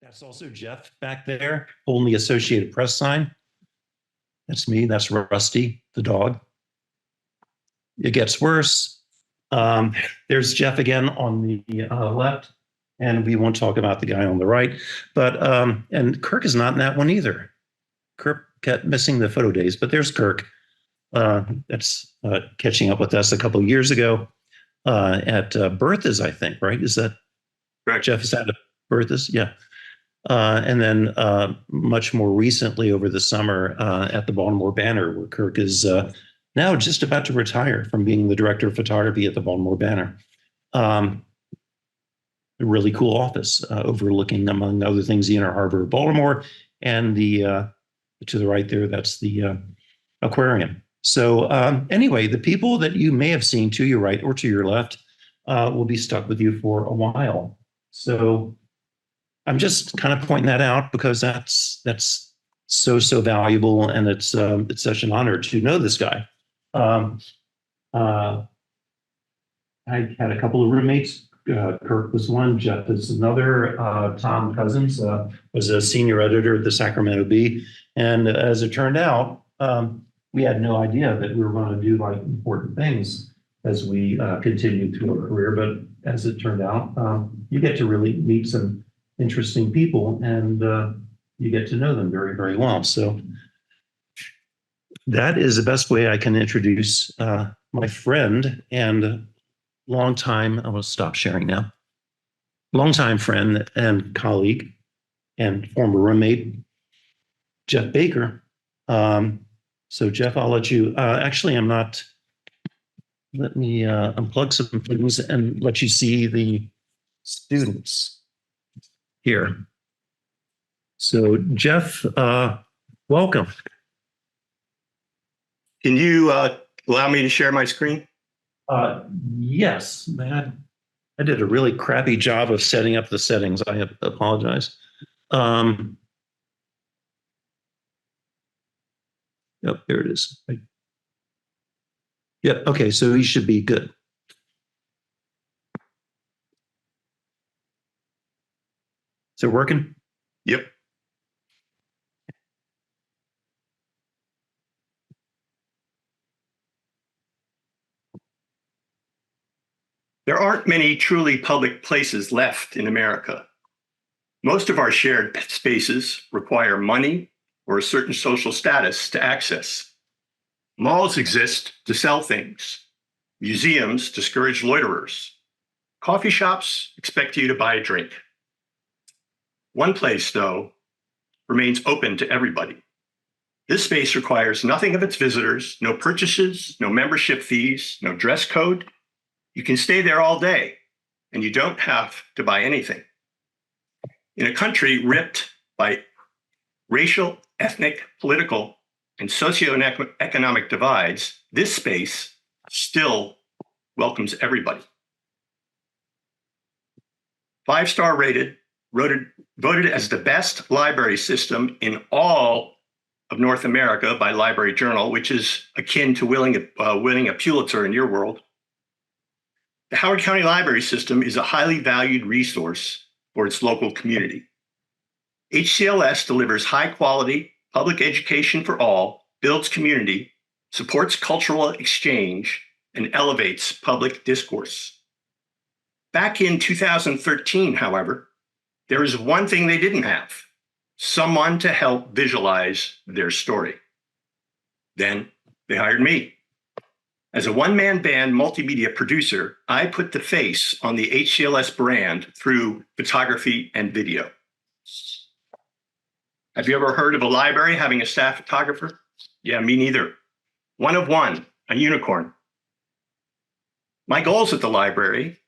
That's also Jeff back there holding the Associated Press sign. That's me. That's Rusty, the dog. It gets worse. There's Jeff again on the left, and we won't talk about the guy on the right. But and Kirk is not in that one either. Kirk kept missing the photo days, but there's Kirk. That's catching up with us a couple of years ago at Bertha's, I think, right? Is that correct? Jeff is at Bertha's? Yeah. And then much more recently over the summer at the Baltimore Banner, where Kirk is now just about to retire from being the director of photography at the Baltimore Banner. A really cool office overlooking, among other things, the Inner Harbor of Baltimore, and the to the right there, that's the aquarium. So anyway, the people that you may have seen to your right or to your left will be stuck with you for a while. So I'm just kind of pointing that out because that's so valuable, and it's such an honor to know this guy. I had a couple of roommates. Kirk was one, Jeff is another. Tom Cousins was a senior editor at the Sacramento Bee, and as it turned out, we had no idea that we were going to do like important things as we continued through our career. But as it turned out, you get to really meet some interesting people, and you get to know them very, very well. So that is the best way I can introduce my friend and longtime, I will stop sharing now, longtime friend and colleague and former roommate, Geoff Baker. So Jeff, I'll let you, actually, I'm not, let me unplug some things and let you see the students here. So Jeff, welcome. Can you allow me to share my screen? Yes, man. I did a really crappy job of setting up the settings. I apologize. Yep, there it is. Yep, okay, so he should be good. Is it working? Yep. There aren't many truly public places left in America. Most of our shared spaces require money or a certain social status to access. Malls exist to sell things. Museums discourage loiterers. Coffee shops expect you to buy a drink. One place, though, remains open to everybody. This space requires nothing of its visitors, no purchases, no membership fees, no dress code. You can stay there all day, and you don't have to buy anything. In a country ripped by racial, ethnic, political, and socioeconomic divides, this space still welcomes everybody. 5-star rated, voted as the best library system in all of North America by Library Journal, which is akin to winning a Pulitzer in your world. The Howard County Library System is a highly valued resource for its local community. HCLS delivers high quality public education for all, builds community, supports cultural exchange, and elevates public discourse. Back in 2013, however, there is one thing they didn't have: someone to help visualize their story. Then they hired me. As a one-man band multimedia producer, I put the face on the HCLS brand through photography and video. Have you ever heard of a library having a staff photographer? Yeah, me neither. One of one, a unicorn. My goals at the library: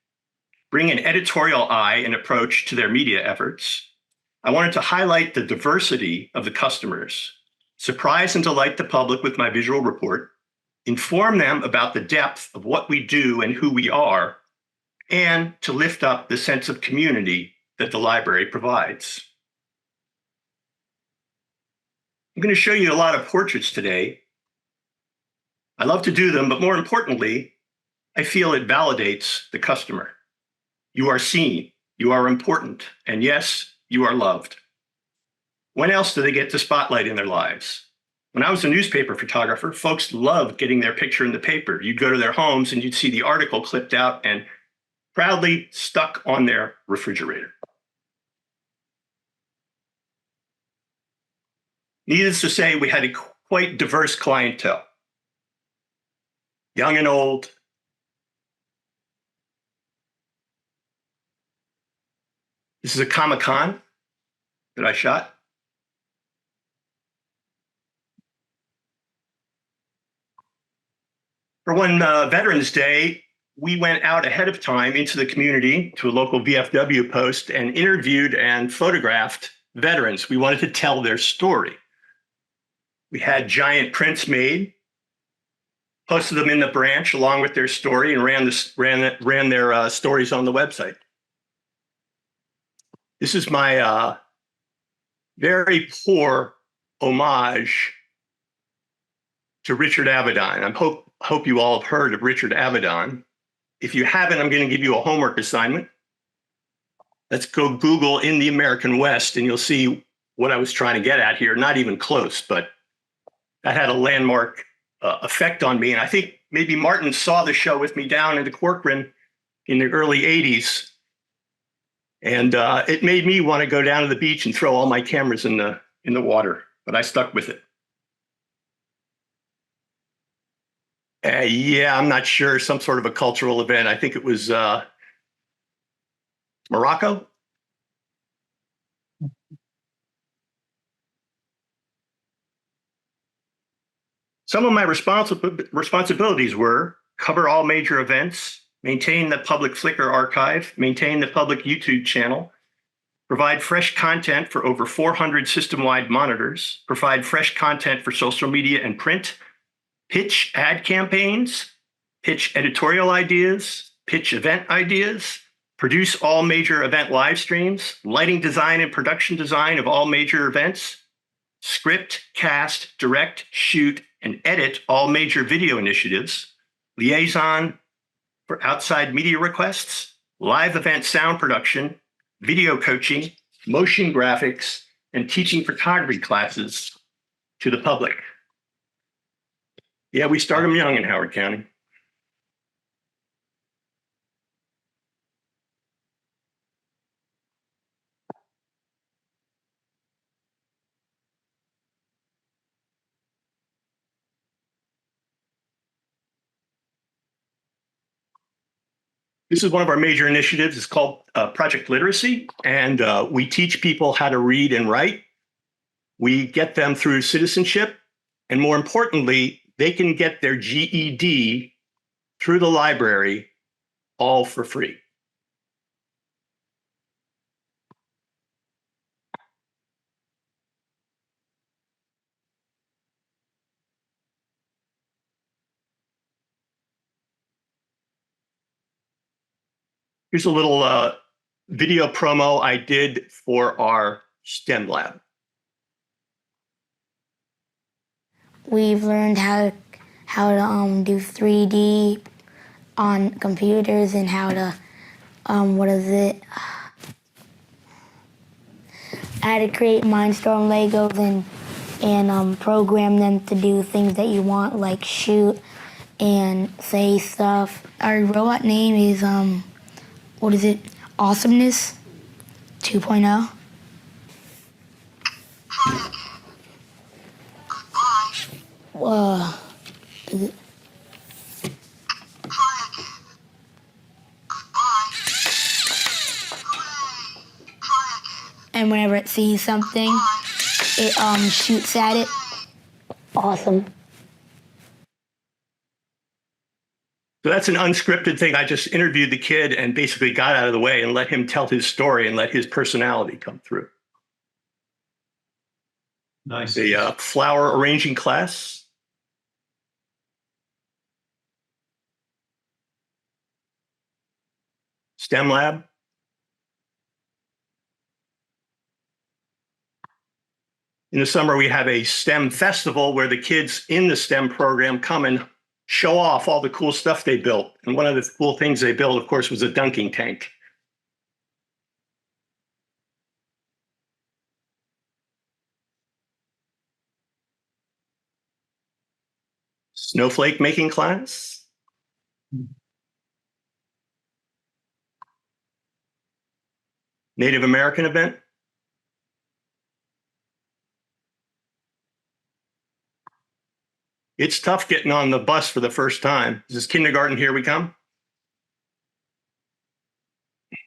bring an editorial eye and approach to their media efforts. I wanted to highlight the diversity of the customers, surprise and delight the public with my visual report, inform them about the depth of what we do and who we are, and to lift up the sense of community that the library provides. I'm going to show you a lot of portraits today. I love to do them, but more importantly, I feel it validates the customer. You are seen, you are important, and yes, you are loved. When else do they get the spotlight in their lives? When I was a newspaper photographer, folks loved getting their picture in the paper. You'd go to their homes and you'd see the article clipped out and proudly stuck on their refrigerator. Needless to say, we had a quite diverse clientele, young and old. This is a Comic-Con that I shot. For one Veterans Day, we went out ahead of time into the community to a local VFW post and interviewed and photographed veterans. We wanted to tell their story. We had giant prints made, posted them in the branch along with their story, and ran their stories on the website. This is my very poor homage to Richard Avedon. I hope you all have heard of Richard Avedon. If you haven't, I'm going to give you a homework assignment. Let's go Google "In the American West" and you'll see what I was trying to get at here. Not even close, but that had a landmark effect on me. And I think maybe Martin saw the show with me down in the Corcoran in the early 80s. And it made me want to go down to the beach and throw all my cameras in the water, but I stuck with it. Yeah, I'm not sure, some sort of a cultural event. I think it was Morocco. Some of my responsibilities were cover all major events, maintain the public Flickr archive, maintain the public YouTube channel, provide fresh content for over 400 system-wide monitors, provide fresh content for social media and print, pitch ad campaigns, pitch editorial ideas, pitch event ideas, produce all major event live streams, lighting design and production design of all major events, script, cast, direct, shoot, and edit all major video initiatives, liaison for outside media requests, live event sound production, video coaching, motion graphics, and teaching photography classes to the public. Yeah, we start them young in Howard County. This is one of our major initiatives. It's called Project Literacy, and we teach people how to read and write. We get them through citizenship, and more importantly, they can get their GED through the library, all for free. Here's a little video promo I did for our STEM lab. We've learned how to do 3D on computers and how to how to create Mindstorm Legos and program them to do things that you want, like shoot and say stuff. Our robot name is Awesomeness 2.0. And whenever it sees something, it shoots at it. Awesome. So that's an unscripted thing. I just interviewed the kid and basically got out of the way and let him tell his story and let his personality come through. Nice. The flower arranging class. STEM lab. In the summer, we have a STEM festival where the kids in the STEM program come and show off all the cool stuff they built. And one of the cool things they built, of course, was a dunking tank. Snowflake making class. Native American event. It's tough getting on the bus for the first time. This is kindergarten, here we come. A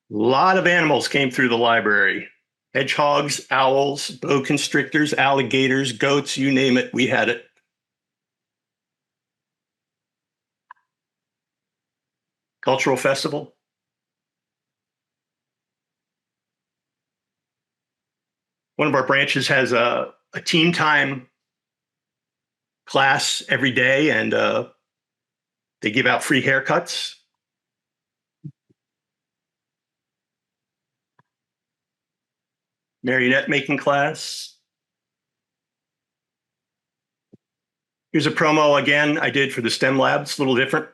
lot of animals came through the library. Hedgehogs, owls, boa constrictors, alligators, goats, you name it, we had it. Cultural festival. One of our branches has a team time class every day, and they give out free haircuts. Marionette making class. Here's a promo again I did for the STEM lab. It's a little different.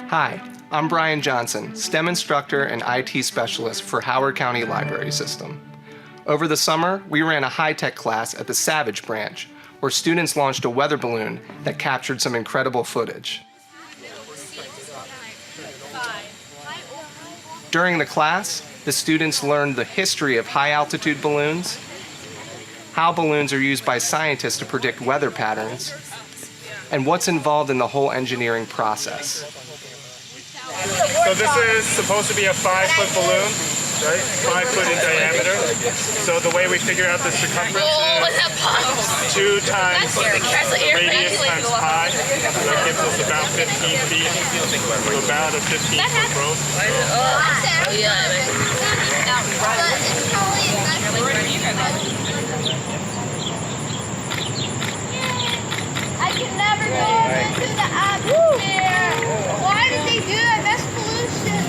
Hi, I'm Brian Johnson, STEM instructor and IT specialist for Howard County Library System. Over the summer, we ran a high-tech class at the Savage branch, where students launched a weather balloon that captured some incredible footage. During the class, the students learned the history of high-altitude balloons, how balloons are used by scientists to predict weather patterns, and what's involved in the whole engineering process. So this is supposed to be a 5-foot balloon, right? 5 foot in diameter. So the way we figure out the circumference is 2 times radius times pi. That gives us about 15 feet. So about a 15-foot growth. I can never go into the atmosphere. Why did they do that? That's pollution.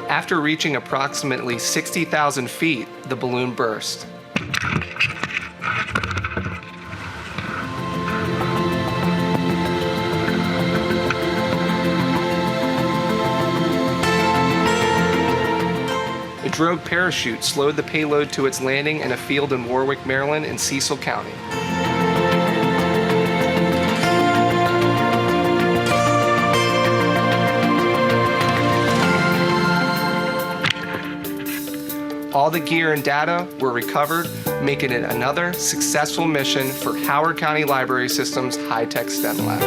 After reaching approximately 60,000 feet, the balloon burst. A drogue parachute slowed the payload to its landing in a field in Warwick, Maryland in Cecil County. All the gear and data were recovered, making it another successful mission for Howard County Library System's high-tech STEM lab.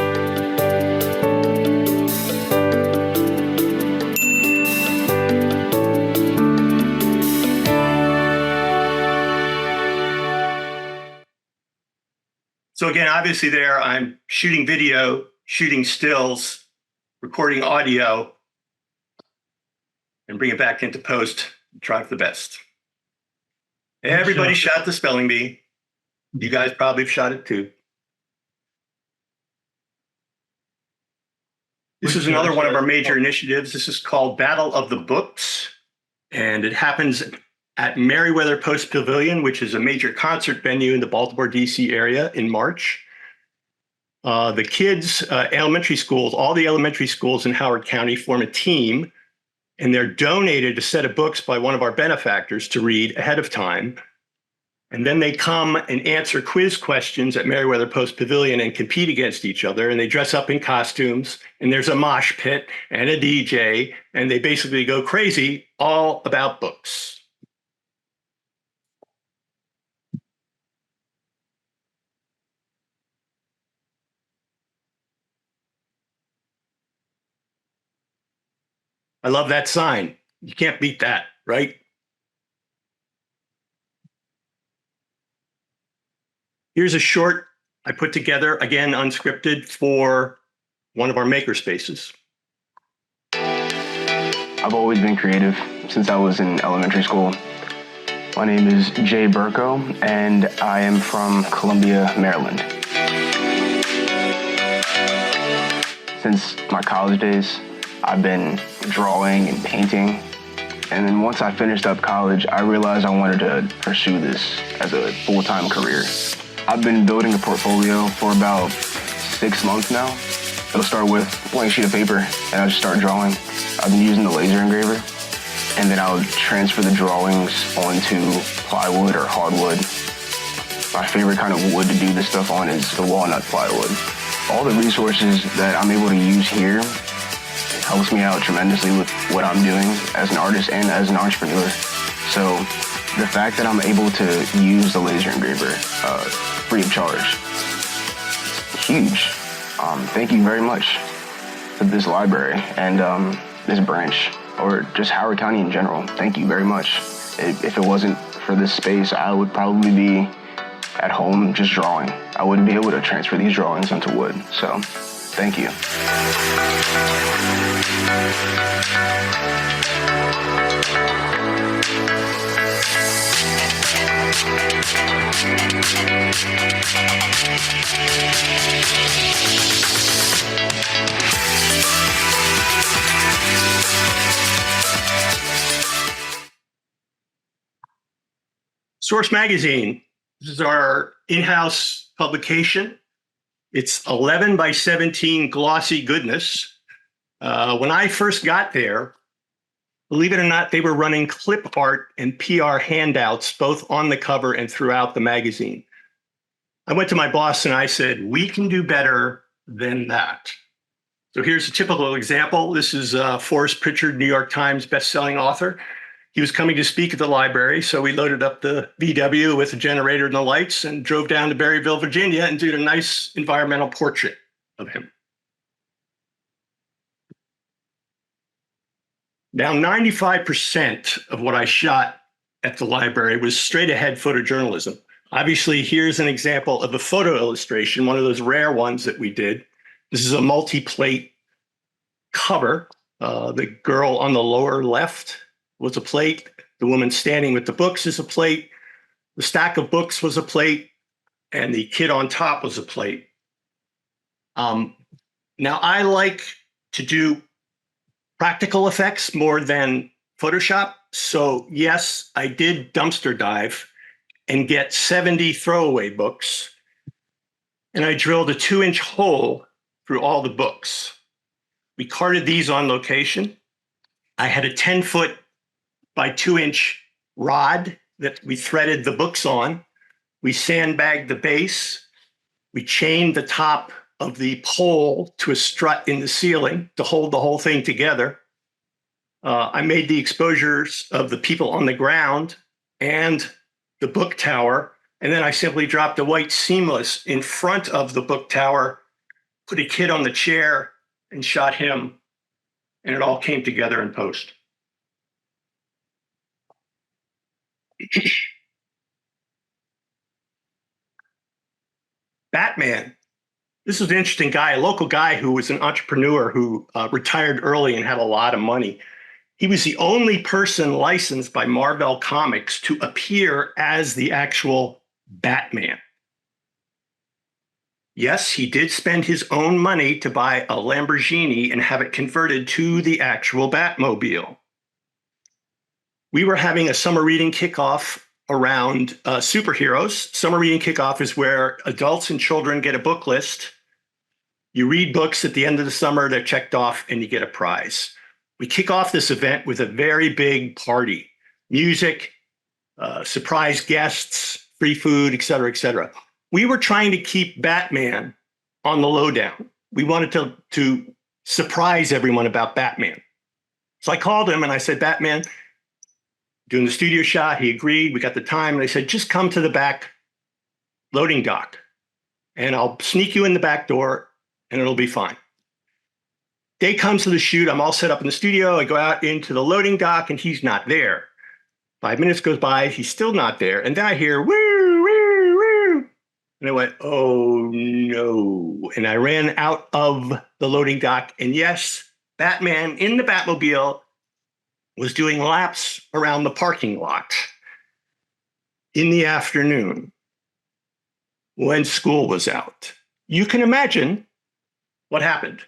So again, obviously there I'm shooting video, shooting stills, recording audio, and bring it back into post, try for the best. Everybody shot the spelling bee. You guys probably have shot it too. This is another one of our major initiatives. This is called Battle of the Books, and it happens at Merriweather Post Pavilion, which is a major concert venue in the Baltimore, D.C. area in March. The kids, elementary schools, all the elementary schools in Howard County form a team, and they're donated a set of books by one of our benefactors to read ahead of time. And then they come and answer quiz questions at Merriweather Post Pavilion and compete against each other. And they dress up in costumes, and there's a mosh pit and a DJ, and they basically go crazy all about books. I love that sign. You can't beat that, right? Here's a short I put together, again, unscripted, for one of our maker spaces. I've always been creative since I was in elementary school. My name is Jay Burko, and I am from Columbia, Maryland. Since my college days, I've been drawing and painting And then once I finished up college, I realized I wanted to pursue this as a full-time career. I've been building a portfolio for about 6 months now. It'll start with a blank sheet of paper, and I'll just start drawing. I've been using the laser engraver, and then I'll transfer the drawings onto plywood or hardwood. My favorite kind of wood to do this stuff on is the walnut plywood. All the resources that I'm able to use here helps me out tremendously with what I'm doing as an artist and as an entrepreneur. So the fact that I'm able to use the laser engraver free of charge, huge. Thank you very much to this library and this branch, or just Howard County in general. Thank you very much. If it wasn't for this space, I would probably be at home just drawing. I wouldn't be able to transfer these drawings onto wood. So thank you. Source Magazine. This is our in-house publication. It's 11 by 17 glossy goodness. When I first got there, believe it or not, they were running clip art and PR handouts both on the cover and throughout the magazine. I went to my boss and I said, we can do better than that. So here's a typical example. This is Forrest Pritchard, New York Times bestselling author. He was coming to speak at the library, so we loaded up the VW with a generator and the lights and drove down to Berryville, Virginia, and did a nice environmental portrait of him. Now, 95% of what I shot at the library was straight ahead photojournalism. Obviously, here's an example of a photo illustration, one of those rare ones that we did. This is a multi-plate cover. The girl on the lower left was a plate. The woman standing with the books is a plate. The stack of books was a plate. And the kid on top was a plate. Now, I like to do practical effects more than Photoshop. So yes, I did dumpster dive and get 70 throwaway books. And I drilled a 2-inch hole through all the books. We carted these on location. I had a 10-foot by 2-inch rod that we threaded the books on. We sandbagged the base. We chained the top of the pole to a strut in the ceiling to hold the whole thing together. I made the exposures of the people on the ground and the book tower. And then I simply dropped a white seamless in front of the book tower, put a kid on the chair and shot him. And it all came together in post. Batman. This was an interesting guy, a local guy who was an entrepreneur who retired early and had a lot of money. He was the only person licensed by Marvel Comics to appear as the actual Batman. Yes, he did spend his own money to buy a Lamborghini and have it converted to the actual Batmobile. We were having a summer reading kickoff around superheroes. Summer reading kickoff is where adults and children get a book list. You read books at the end of the summer, they're checked off, and you get a prize. We kick off this event with a very big party, music, surprise guests, free food, et cetera, et cetera. We were trying to keep Batman on the lowdown. We wanted to surprise everyone about Batman. So I called him and I said, Batman, doing the studio shot, he agreed, we got the time, and I said, just come to the back loading dock and I'll sneak you in the back door and it'll be fine. Day comes to the shoot, I'm all set up in the studio, I go out into the loading dock and he's not there. 5 minutes goes by, he's still not there, and then I hear, woo, woo, woo, and I went, oh no, and I ran out of the loading dock, and yes, Batman in the Batmobile was doing laps around the parking lot in the afternoon when school was out. You can imagine what happened.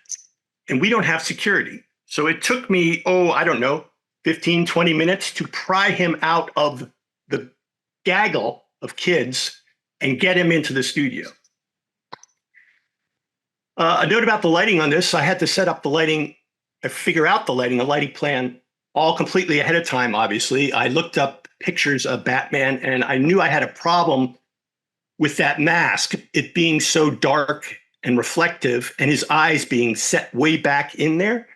And we don't have security. So it took me, I don't know, 15, 20 minutes to pry him out of the gaggle of kids and get him into the studio. A note about the lighting on this, I had to set up the lighting, figure out the lighting plan all completely ahead of time, obviously. I looked up pictures of Batman and I knew I had a problem with that mask, it being so dark and reflective and his eyes being set way back in there.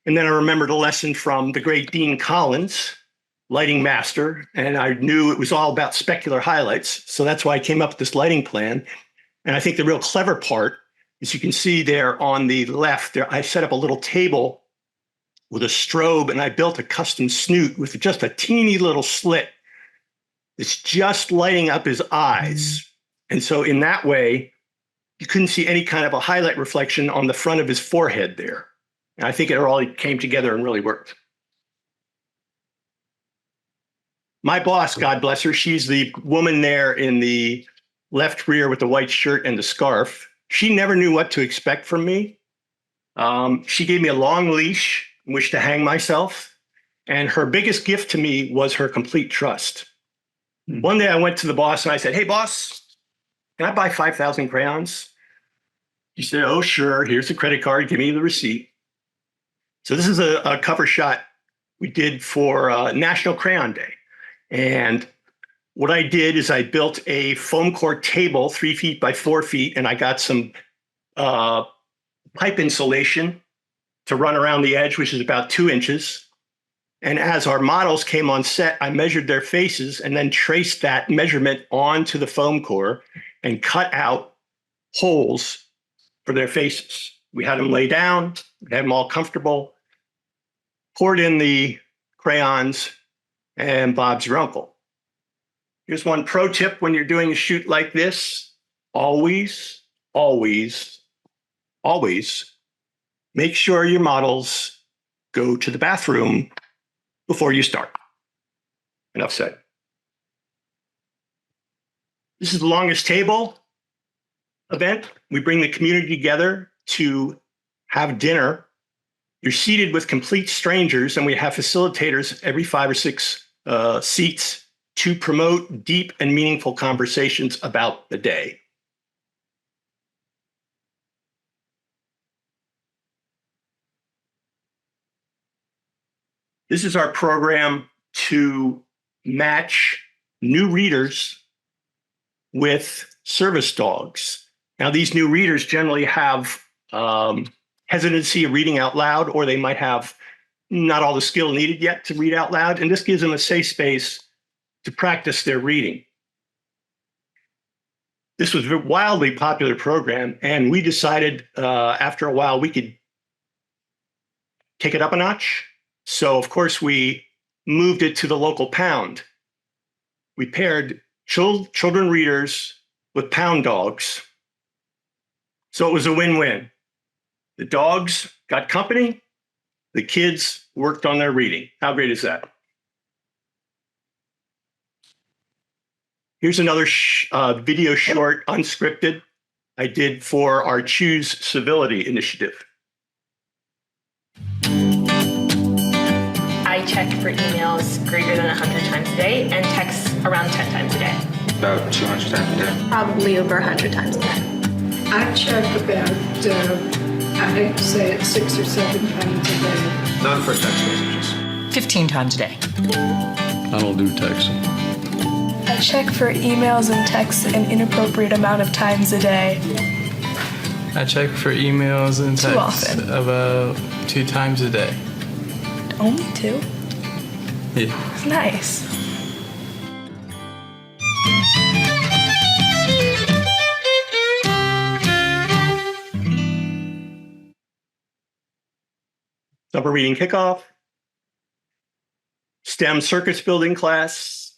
And then I remembered a lesson from the great Dean Collins, lighting master, and I knew it was all about specular highlights. So that's why I came up with this lighting plan. And I think the real clever part, as you can see there on the left, there I set up a little table with a strobe and I built a custom snoot with just a teeny little slit. It's just lighting up his eyes. And so in that way, you couldn't see any kind of a highlight reflection on the front of his forehead there. And I think it all came together and really worked. My boss, God bless her, she's the woman there in the left rear with the white shirt and the scarf. She never knew what to expect from me. She gave me a long leash in which to hang myself. And her biggest gift to me was her complete trust. One day I went to the boss and I said, "Hey, boss, can I buy 5,000 crayons?" She said, "Oh, sure. Here's the credit card. Give me the receipt." So this is a cover shot we did for National Crayon Day. And what I did is I built a foam core table 3 feet by 4 feet, and I got some pipe insulation to run around the edge, which is about 2 inches. And as our models came on set, I measured their faces and then traced that measurement onto the foam core and cut out holes for their faces. We had them lay down, we had them all comfortable, poured in the crayons, and Bob's your uncle. Here's one pro tip when you're doing a shoot like this. Always, always, always make sure your models go to the bathroom before you start. Enough said. This is the longest table event. We bring the community together to have dinner. You're seated with complete strangers, and we have facilitators every 5 or 6 seats to promote deep and meaningful conversations about the day. This is our program to match new readers with service dogs. Now, these new readers generally have hesitancy of reading out loud, or they might have not all the skill needed yet to read out loud. And this gives them a safe space to practice their reading. This was a wildly popular program, and we decided after a while we could take it up a notch. So, of course, we moved it to the local pound. We paired children readers with pound dogs. So it was a win-win. The dogs got company. The kids worked on their reading. How great is that? Here's another video short, unscripted, I did for our Choose Civility initiative. I check for emails greater than 100 times a day and text around 10 times a day. About 200 times a day. Probably over 100 times a day. I check about, I hate to say it, 6 or 7 times a day. Not for text messages. 15 times a day. I don't do texting. I check for emails and texts an inappropriate amount of times a day. I check for emails and texts about 2 times a day. Only 2? Yeah. Nice. Summer reading kickoff, STEM circus building class.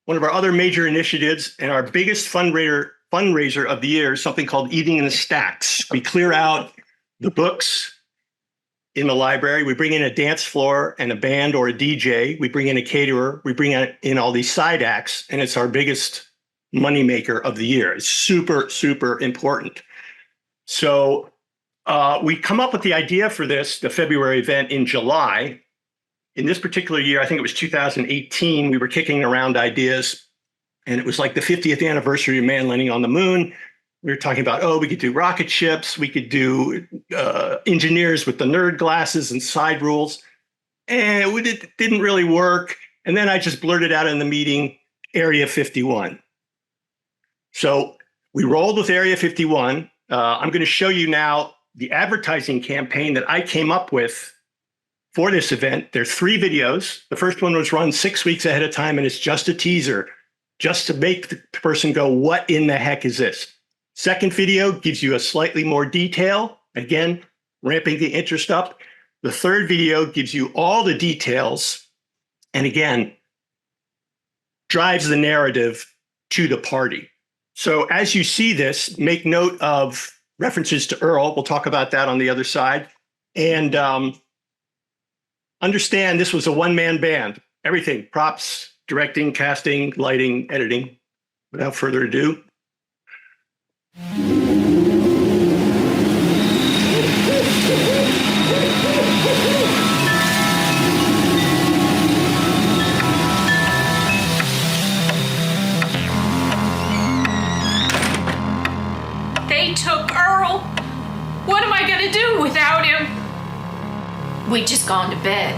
One of our other major initiatives and our biggest fundraiser of the year is something called Eating in the Stacks. We clear out the books in the library. We bring in a dance floor and a band or a DJ. We bring in a caterer. We bring in all these side acts, and it's our biggest moneymaker of the year. It's super, super important. So we come up with the idea for this, the February event, in July. In this particular year, I think it was 2018, we were kicking around ideas, and it was like the 50th anniversary of man landing on the moon. We were talking about, we could do rocket ships, we could do engineers with the nerd glasses and side rules, and it didn't really work. And then I just blurted out in the meeting, Area 51. So we rolled with Area 51. I'm going to show you now the advertising campaign that I came up with for this event. There's 3 videos. The first one was run 6 weeks ahead of time, and it's just a teaser, just to make the person go, what in the heck is this? Second video gives you a slightly more detail, again, ramping the interest up. The third video gives you all the details, and again, drives the narrative to the party. So as you see this, make note of references to Earl. We'll talk about that on the other side. And understand this was a one-man band. Everything, props, directing, casting, lighting, editing. Without further ado. They took Earl. What am I gonna do without him? We'd just gone to bed,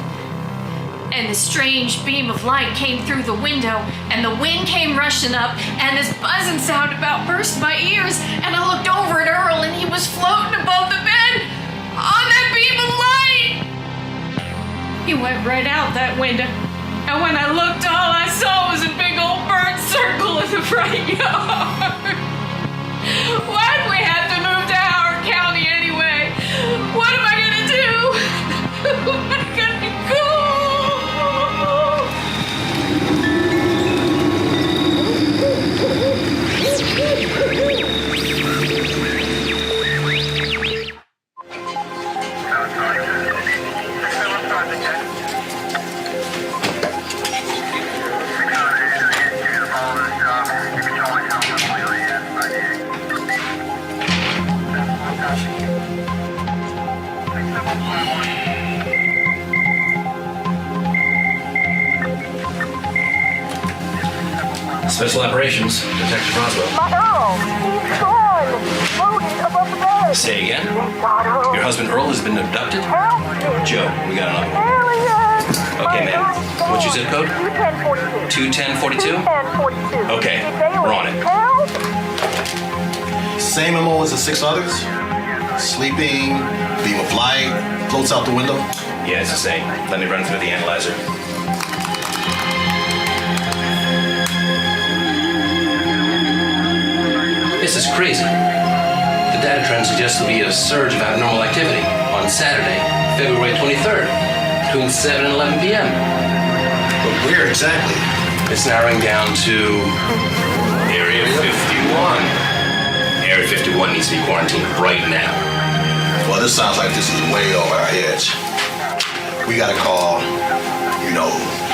and the strange beam of light came through the window, and the wind came rushing up, and this buzzing sound about burst my ears, and I looked over at Earl, and he was floating above the bed on that beam of light. He went right out that window, and when I looked, all I saw was a big old burnt circle in the front yard. Why'd we have to move to Howard County anyway? What am I gonna do? Who am I gonna go? Special Operations, Detective Roswell. My Earl, he's gone. Floating above the bed. Say again? Your husband Earl has been abducted? Help me. Joe, we got another one. Aliens. Okay, ma'am. What's your zip code? 21042. 21042? 21042. Okay, we're on it. Help. Same MO as the 6 others? Sleeping, beam of light, floats out the window? Yeah, it's the same. Let me run through the analyzer. This is crazy. The data trend suggests there'll be a surge of abnormal activity on Saturday, February 23rd, between 7 and 11 p.m. But where exactly? It's narrowing down to Area 51. Area 51 needs to be quarantined right now. Well, this sounds like this is way over our heads. We gotta call, you know who.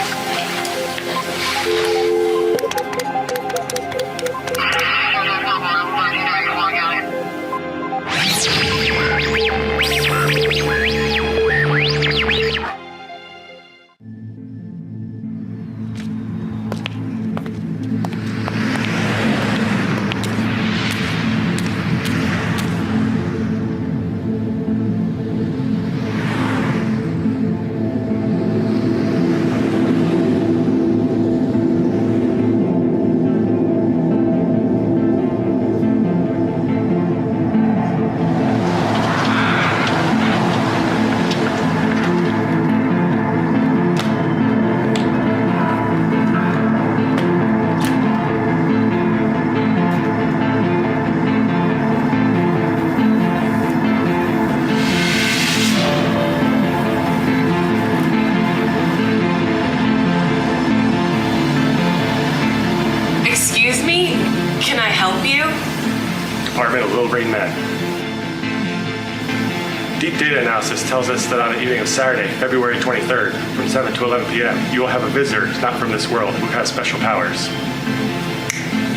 Tells us that on the evening of Saturday, February 23rd, from 7 to 11 p.m., you will have a visitor not from this world who has special powers.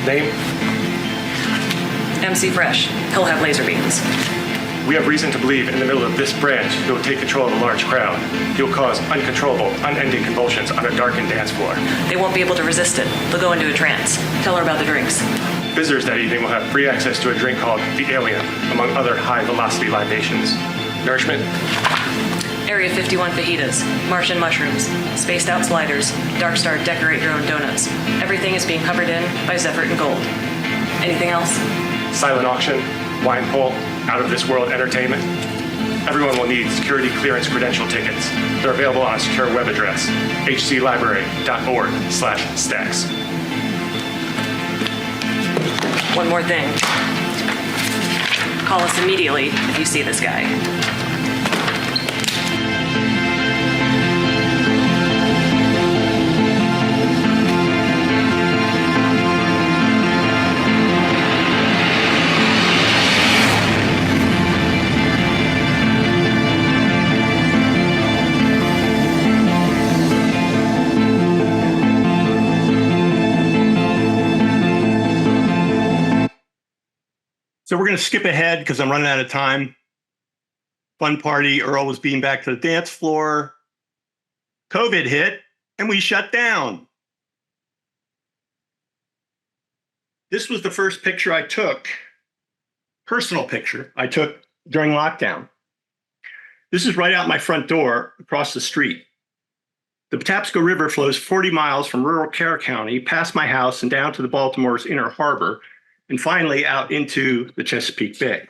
Name? MC Fresh. He'll have laser beams. We have reason to believe in the middle of this branch he will take control of a large crowd. He will cause uncontrollable, unending convulsions on a darkened dance floor. They won't be able to resist it. They'll go into a trance. Tell her about the drinks. Visitors that evening will have free access to a drink called the Alien, among other high-velocity libations. Nourishment? Area 51 fajitas, Martian mushrooms, spaced out sliders, Dark Star decorate your own donuts. Everything is being covered in by Zephyr and Gold. Anything else? Silent auction, wine pull, out-of-this-world entertainment. Everyone will need security clearance credential tickets. They're available on a secure web address, hclibrary.org/stacks. One more thing. Call us immediately if you see this guy. So we're going to skip ahead because I'm running out of time. Fun party. Earl was being back to the dance floor. COVID hit and we shut down. This was the first picture I took, personal picture I took during lockdown. This is right out my front door across the street. The Patapsco River flows 40 miles from rural Kerr County past my house and down to the Baltimore's inner harbor, and finally out into the Chesapeake Bay.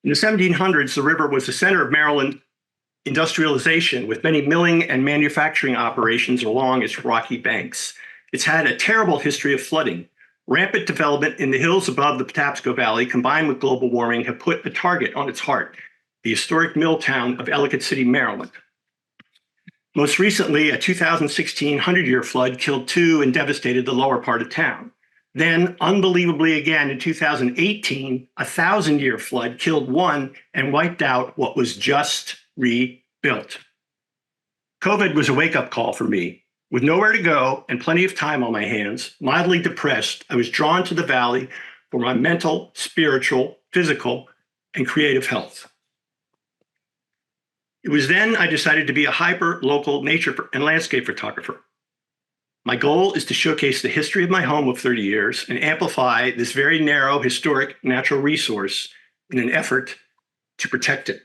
In the 1700s, the river was the center of Maryland industrialization, with many milling and manufacturing operations along its rocky banks. It's had a terrible history of flooding. Rampant development in the hills above the Patapsco Valley, combined with global warming, have put a target on its heart, the historic mill town of Ellicott City, Maryland. Most recently, a 2016 100-year flood killed 2 and devastated the lower part of town. Then, unbelievably again, in 2018, a 1,000-year flood killed 1 and wiped out what was just rebuilt. COVID was a wake-up call for me. With nowhere to go and plenty of time on my hands, mildly depressed, I was drawn to the valley for my mental, spiritual, physical, and creative health. It was then I decided to be a hyper-local nature and landscape photographer. My goal is to showcase the history of my home of 30 years and amplify this very narrow, historic natural resource in an effort to protect it.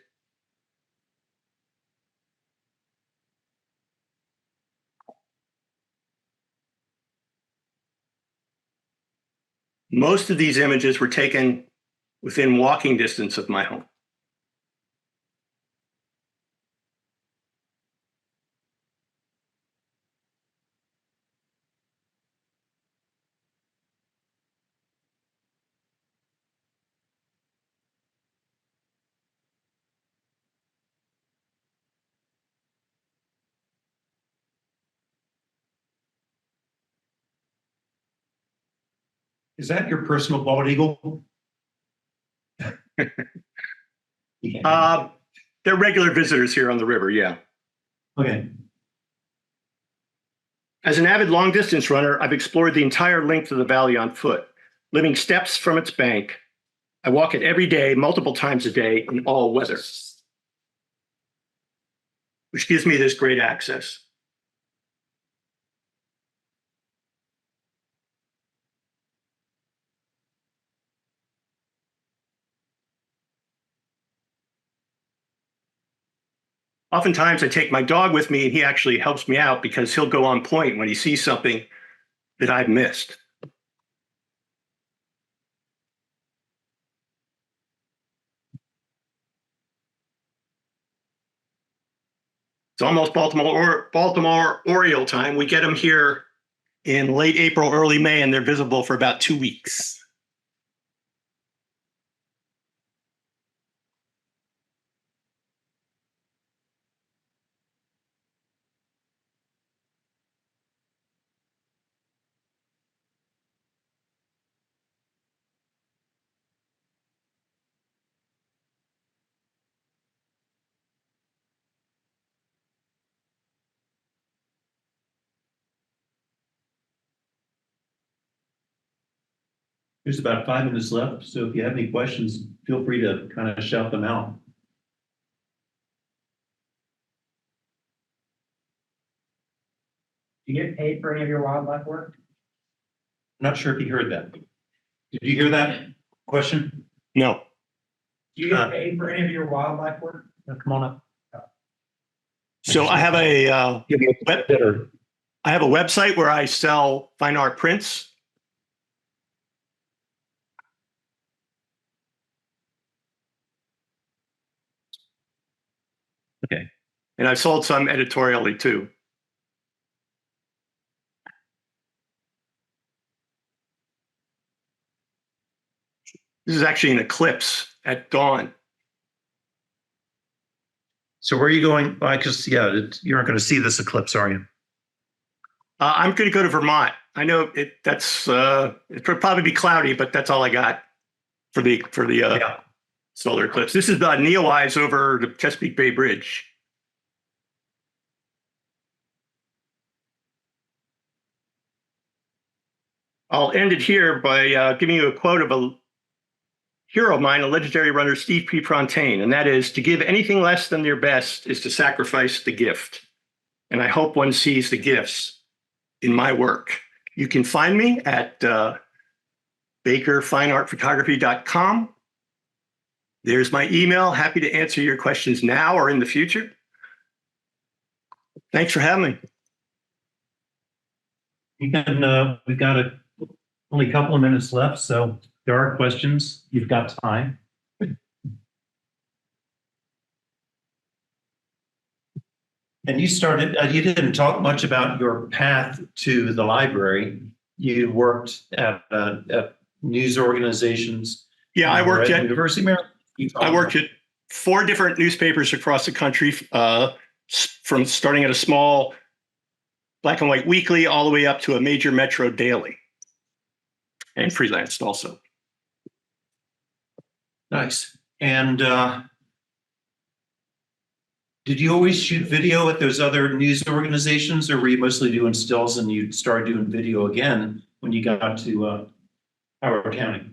Most of these images were taken within walking distance of my home. Is that your personal bald eagle? They're regular visitors here on the river, yeah. Okay. As an avid long-distance runner, I've explored the entire length of the valley on foot, living steps from its bank. I walk it every day, multiple times a day, in all weather, which gives me this great access. Oftentimes I take my dog with me and he actually helps me out because he'll go on point when he sees something that I've missed. It's almost Baltimore Oriole time. We get them here in late April, early May, and they're visible for about 2 weeks. There's about 5 minutes left, so if you have any questions, feel free to kind of shout them out. Do you get paid for any of your wildlife work? I'm not sure if you heard that. Did you hear that question? No. Do you get paid for any of your wildlife work? Come on up. So I have a website where I sell fine art prints. Okay. And I've sold some editorially too. This is actually an eclipse at dawn. So where are you going? Because you aren't going to see this eclipse, are you? I'm going to go to Vermont. I know it would probably be cloudy, but that's all I got for the solar eclipse. This is Neowise over the Chesapeake Bay Bridge. I'll end it here by giving you a quote of a hero of mine, a legendary runner, Steve Prefontaine, and that is, to give anything less than their best is to sacrifice the gift. And I hope one sees the in my work. You can find me at bakerfineartphotography.com. There's my email. Happy to answer your questions now or in the future. Thanks for having me. We've got only a couple of minutes left, so if there are questions, you've got time. And you started, you didn't talk much about your path to the library. You worked at news organizations. Yeah, I worked at University of Maryland. I worked at 4 different newspapers across the country, from starting at a small black and white weekly all the way up to a major metro daily, and freelanced also. Nice. And did you always shoot video at those other news organizations, or were you mostly doing stills and you started doing video again when you got to Howard County?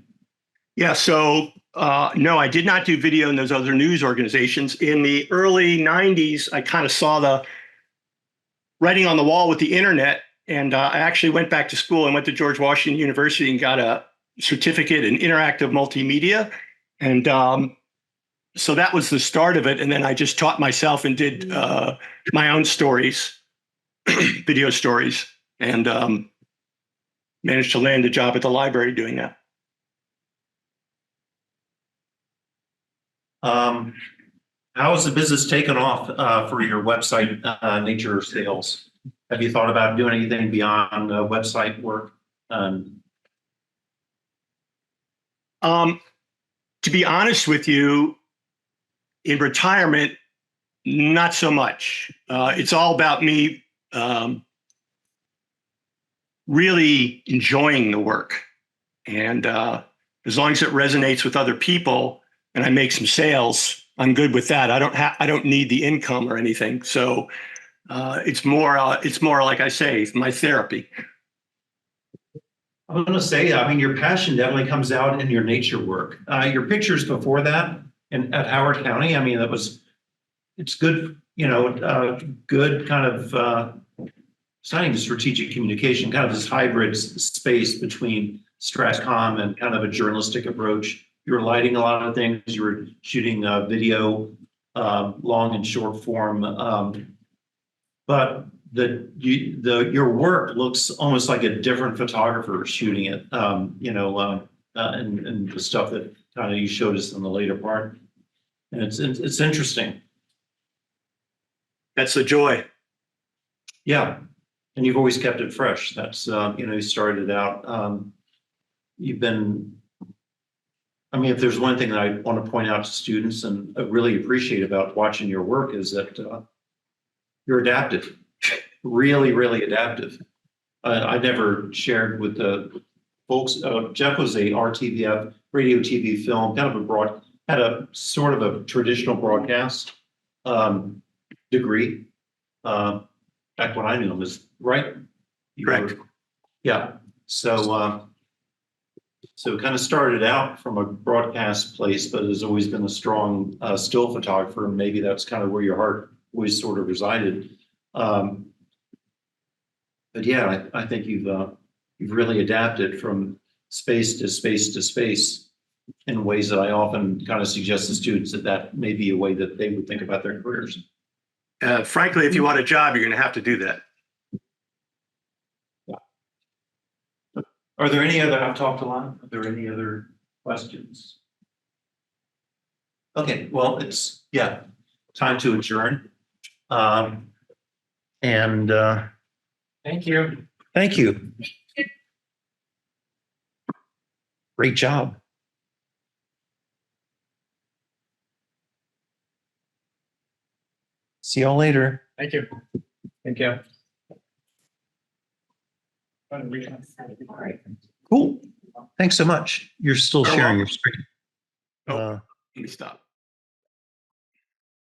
Yeah, so no, I did not do video in those other news organizations. In the early 90s, I kind of saw the writing on the wall with the internet, and I actually went back to school and went to George Washington University and got a certificate in interactive multimedia. And so that was the start of it. And then I just taught myself and did my own stories, video stories, and managed to land a job at the library doing that. How has the business taken off for your website nature sales? Have you thought about doing anything beyond website work? To be honest with you, in retirement, not so much. It's all about me really enjoying the work. And as long as it resonates with other people and I make some sales, I'm good with that. I don't need the income or anything. So it's more like I say, my therapy. I'm going to say, I mean, your passion definitely comes out in your nature work. Your pictures before that and at Howard County, I mean, it's good, good kind of, it's not even strategic communication, kind of this hybrid space between Stratcom and kind of a journalistic approach. You were lighting a lot of things. You were shooting video, long and short form, but your work looks almost like a different photographer shooting it. And the stuff that kind of you showed us in the later part, and it's interesting. That's the joy. Yeah, and you've always kept it fresh. That's you started out. You've been. I mean, if there's one thing that I want to point out to students and I really appreciate about watching your work is that you're adaptive, really, really adaptive. I never shared with the folks. Geoff was a RTVF, radio, TV, film, kind of had a sort of a traditional broadcast degree. Back when I knew him, was right. Correct. Yeah. So So it kind of started out from a broadcast place, but has always been a strong still photographer. And maybe that's kind of where your heart always sort of resided. But yeah, I think you've really adapted from space to space to space in ways that I often kind of suggest to students that may be a way that they would think about their careers. Frankly, if you want a job, you're going to have to do that. Are there any other, I've talked a lot, are there any other questions? Okay, well, it's, yeah, time to adjourn. And Thank you. thank you. Great job. See y'all later. Thank you. Thank you. Cool. Thanks so much. You're still sharing your screen. Let me stop.